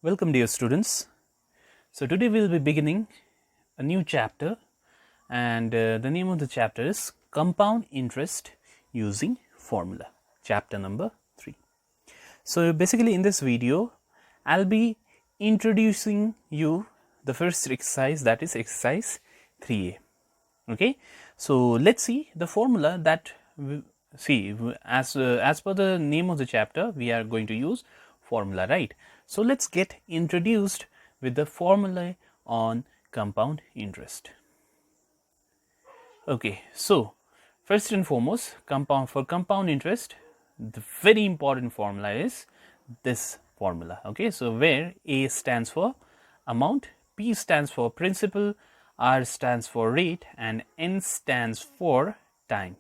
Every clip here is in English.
Welcome, dear students. So today we'll be beginning a new chapter, and the name of the chapter is Compound Interest Using Formula, chapter number 3. So basically in this video, I'll be introducing you the first exercise, that is exercise 3a. Okay, so let's see the formula that as per the name of the chapter, we are going to use formula, right? So let's get introduced with the formula on compound interest. Okay, so first and foremost, compound interest, the very important formula is this formula. Okay, so where A stands for amount, P stands for principal, R stands for rate, and N stands for time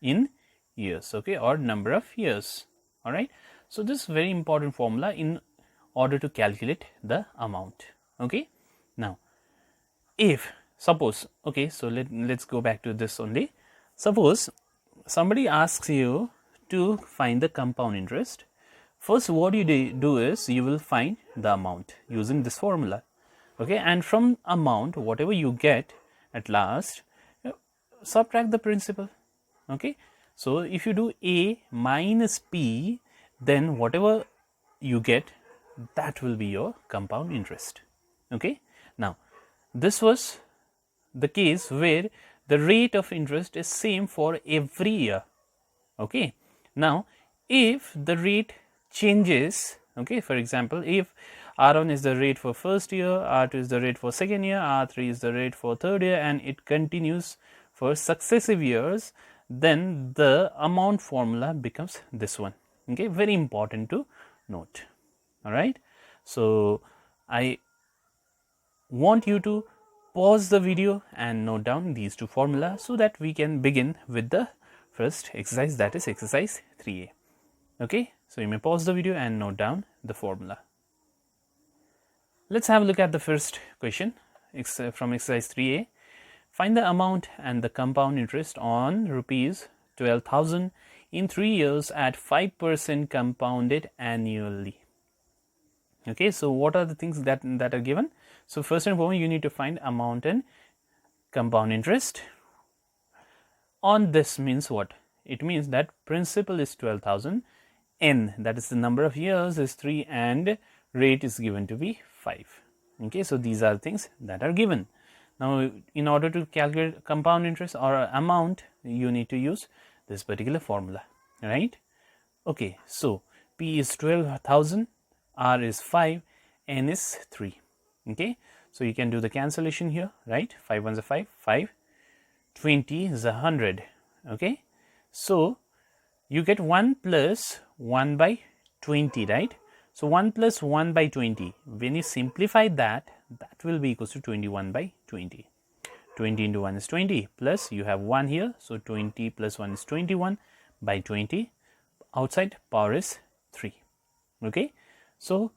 in years, okay, or number of years. All right, so this is very important formula in order to calculate the amount. Okay, now if suppose, okay, so let's go back to this only. Suppose somebody asks you to find the compound interest. First, what you do is you will find the amount using this formula. Okay, and from amount, whatever you get at last, subtract the principal. Okay, so if you do A minus P, then whatever you get, that will be your compound interest. Okay, now this was the case where the rate of interest is same for every year. Okay, now if the rate changes, okay, for example, if R1 is the rate for first year, R2 is the rate for second year, R3 is the rate for third year, and it continues for successive years, then the amount formula becomes this one. Okay, very important to note. All right, so I want you to pause the video and note down these two formulas so that we can begin with the first exercise, that is exercise 3a. Okay, so you may pause the video and note down the formula. Let's have a look at the first question from exercise 3a. Find the amount and the compound interest on rupees 12,000 in 3 years at 5% compounded annually. Okay, so what are the things that are given? So first and foremost, you need to find amount and compound interest. On this means what? It means that principal is 12,000, N, that is the number of years, is 3, and rate is given to be 5. Okay, so these are things that are given. Now, in order to calculate compound interest or amount, you need to use this particular formula, right? Okay, so P is 12,000, R is 5, N is 3. Okay, so you can do the cancellation here, right? 5 ones are 5, 5, 20 is 100. Okay, so you get 1 plus 1 by 20, right? So 1 plus 1 by 20, when you simplify that, that will be equals to 21 by 20. 20 into 1 is 20, plus you have 1 here, so 20 plus 1 is 21 by 20. Outside power is 3. Okay, so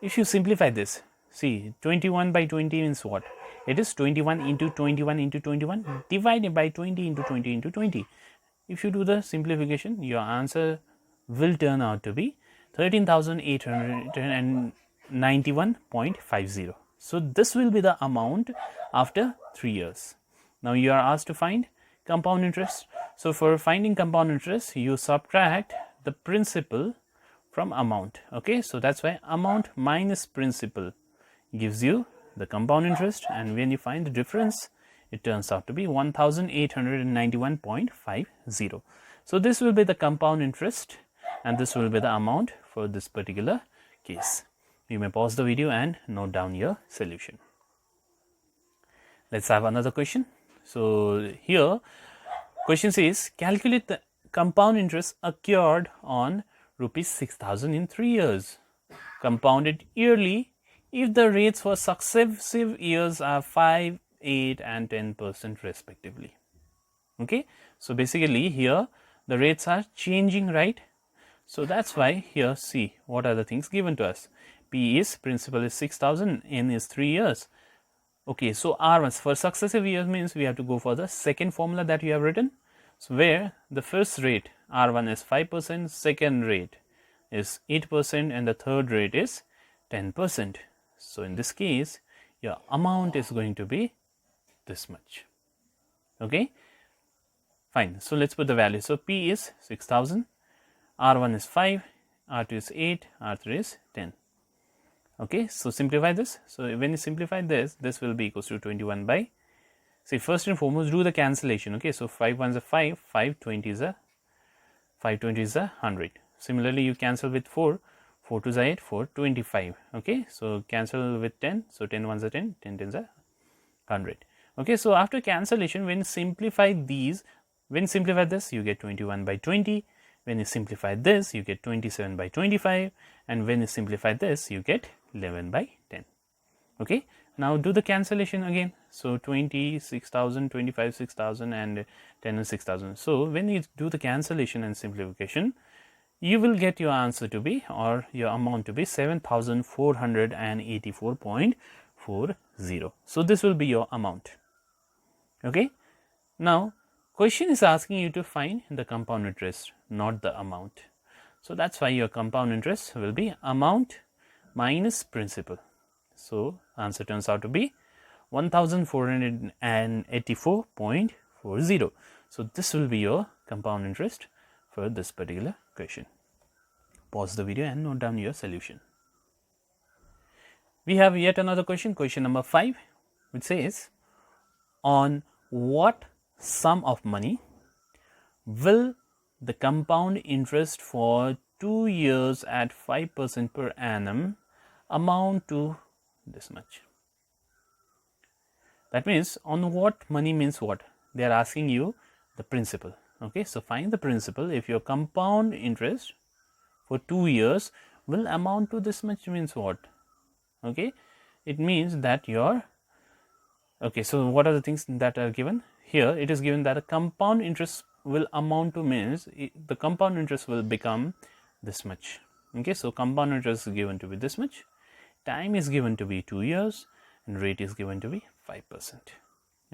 if you simplify this, see, 21 by 20 means what? It is 21 into 21 into 21 divided by 20 into 20 into 20. If you do the simplification, your answer will turn out to be 13,891.50. So this will be the amount after 3 years. Now you are asked to find compound interest. So for finding compound interest, you subtract the principal from amount. Okay, so that's why amount minus principal gives you the compound interest, and when you find the difference, it turns out to be 1,891.50. So this will be the compound interest, and this will be the amount for this particular case. You may pause the video and note down your solution. Let's have another question. So here question says, calculate the compound interest occurred on rupees 6,000 in 3 years, compounded yearly if the rates for successive years are 5, 8 and 10% respectively. Okay, so basically here the rates are changing, right? So that's why here, see, what are the things given to us? P is, principal is 6,000, N is 3 years. Okay, so R1 for successive years means we have to go for the second formula that you have written. So where the first rate R1 is 5%, second rate is 8%, and the third rate is 10%. So in this case, your amount is going to be this much. Okay, fine. So let's put the value. So P is 6000, R1 is 5, R2 is 8, R3 is 10. Okay, so simplify this. So when you simplify this, this will be equals to 21 by, see, first and foremost do the cancellation. Okay, so 5 ones are 5, 520 is a 100. Similarly, you cancel with 4, 4 2s are 8, 4 25. Okay, so cancel with 10, so 10 ones are 10, 10 10s are 100. Okay, so after cancellation, when you simplify these, when you simplify this, you get 21 by 20. When you simplify this, you get 27 by 25, and when you simplify this, you get 11 by 10. Okay, now do the cancellation again. So 20, 6000, 25, 6000, and 10 and 6000. So when you do the cancellation and simplification, you will get your answer to be, or your amount to be 7484.40. So this will be your amount. Okay, now question is asking you to find the compound interest, not the amount. So that's why your compound interest will be amount minus principal. So answer turns out to be 1484.40. So this will be your compound interest for this particular question. Pause the video and note down your solution. We have yet another question, question number 5, which says, on what sum of money will the compound interest for 2 years at 5% per annum amount to this much? That means on what money means what? They are asking you the principal. Okay, so find the principal. If your compound interest for 2 years will amount to this much means what? Okay, it means that your, okay, so what are the things that are given? Here it is given that a compound interest will amount to means the compound interest will become this much. Okay, so compound interest is given to be this much, time is given to be 2 years, and rate is given to be 5%.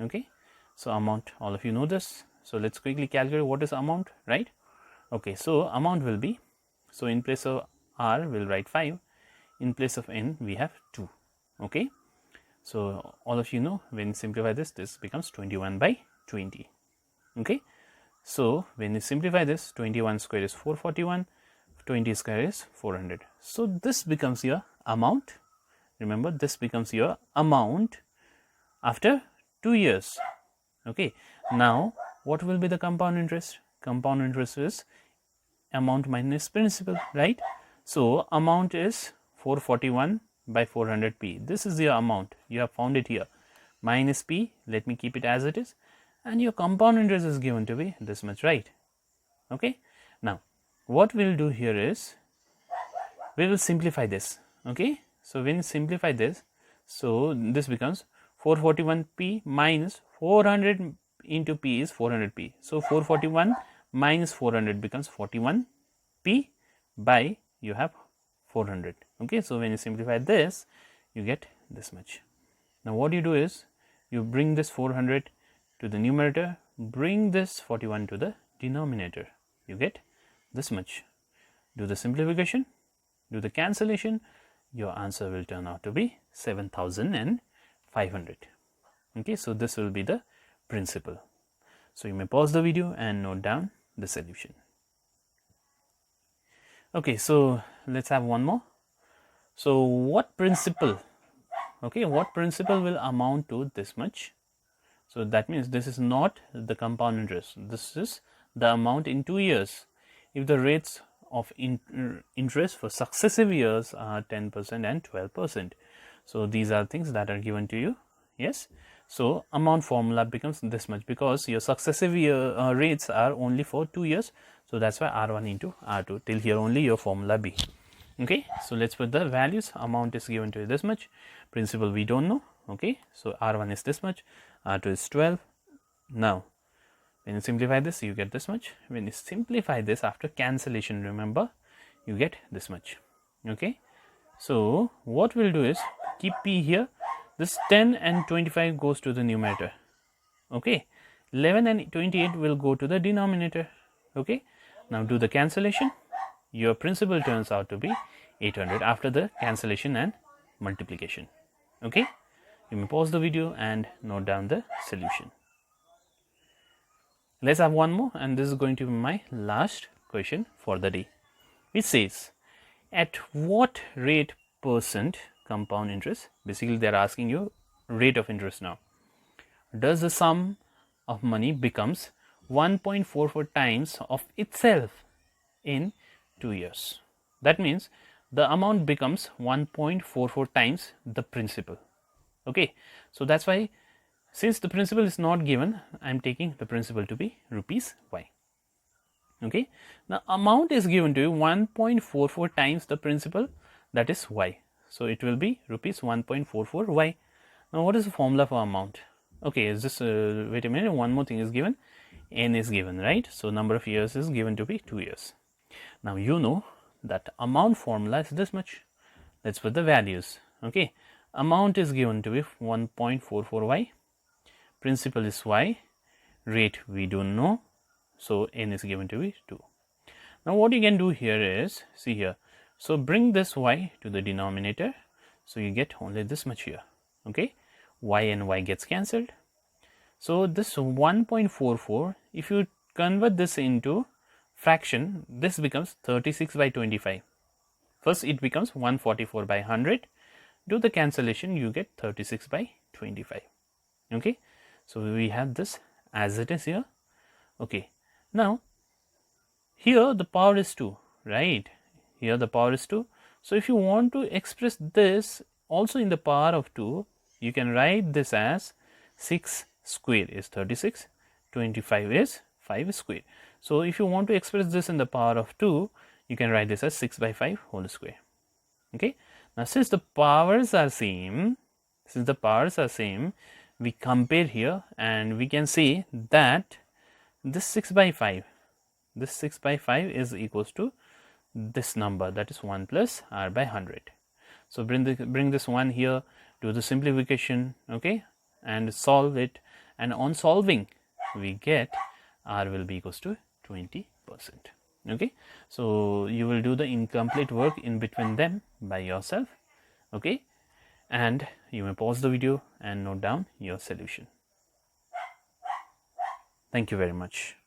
Okay, so amount, all of you know this. So let's quickly calculate what is amount, right? Okay, so amount will be, so in place of R we'll write 5, in place of N we have 2. Okay, so all of you know, when you simplify this, this becomes 21 by 20. Okay, so when you simplify this, 21 square is 441, 20 square is 400. So this becomes your amount. Remember, this becomes your amount after 2 years. Okay, now what will be the compound interest? Compound interest is amount minus principal, right? So amount is 441 by 400 P. This is your amount. You have found it here. Minus P, let me keep it as it is. And your compound interest is given to be this much, right? Okay. Now, what we'll do here is, we will simplify this. Okay. So when you simplify this, so this becomes 441P minus 400 into P is 400P. So 441 minus 400 becomes 41P by, you have 400. Okay, so when you simplify this, you get this much. Now what you do is, you bring this 400 to the numerator, bring this 41 to the denominator, you get this much. Do the simplification, do the cancellation, your answer will turn out to be 7500. Okay, so this will be the principal. So you may pause the video and note down the solution. Okay, so let's have one more. So what principal, okay, what principal will amount to this much? So that means this is not the compound interest, this is the amount in 2 years. If the rates of interest for successive years are 10% and 12%. So these are things that are given to you. Yes. So amount formula becomes this much because your successive year rates are only for 2 years. So that's why R1 into R2 till here only your formula B. Okay. So let's put the values. Amount is given to you this much. Principal we don't know. Okay. So R1 is this much. R2 is 12. Now when you simplify this, you get this much. When you simplify this after cancellation, remember, you get this much. Okay. So what we'll do is keep P here. This 10 and 25 goes to the numerator. Okay. 11 and 28 will go to the denominator. Okay. Now do the cancellation. Your principal turns out to be 800 after the cancellation and multiplication. Okay, you may pause the video and note down the solution. Let's have one more, and this is going to be my last question for the day. It says, at what rate percent compound interest, basically they are asking you rate of interest now, does the sum of money becomes 1.44 times of itself in 2 years? That means the amount becomes 1.44 times the principal. Okay, so that's why, since the principal is not given, I am taking the principal to be rupees y. Okay, the amount is given to you 1.44 times the principal, that is y. So it will be rupees 1.44 y. Now what is the formula for amount? Okay, is this wait a minute, one more thing is given, n is given, right? So number of years is given to be 2 years. Now you know that amount formula is this much. Let's put the values. Okay, amount is given to be 1.44 y, principal is y, rate we don't know, so n is given to be 2. Now what you can do here is, see here, so bring this y to the denominator, so you get only this much here. Okay, y and y gets cancelled. So this 1.44, if you convert this into fraction, this becomes 36 by 25. First it becomes 144 by 100. Do the cancellation, you get 36 by 25. Okay, so we have this as it is here. Okay, now here the power is 2, right? Here the power is 2. So if you want to express this also in the power of 2, you can write this as 6 square is 36, 25 is 5 square. So if you want to express this in the power of 2, you can write this as 6 by 5 whole square. Okay, now since the powers are same, we compare here and we can see that this 6 by 5 is equals to this number, that is 1 plus r by 100. So bring this one here, do the simplification, okay, and solve it, and on solving we get r will be equals to 20%. Okay, so you will do the incomplete work in between them by yourself. Okay, and you may pause the video and note down your solution. Thank you very much.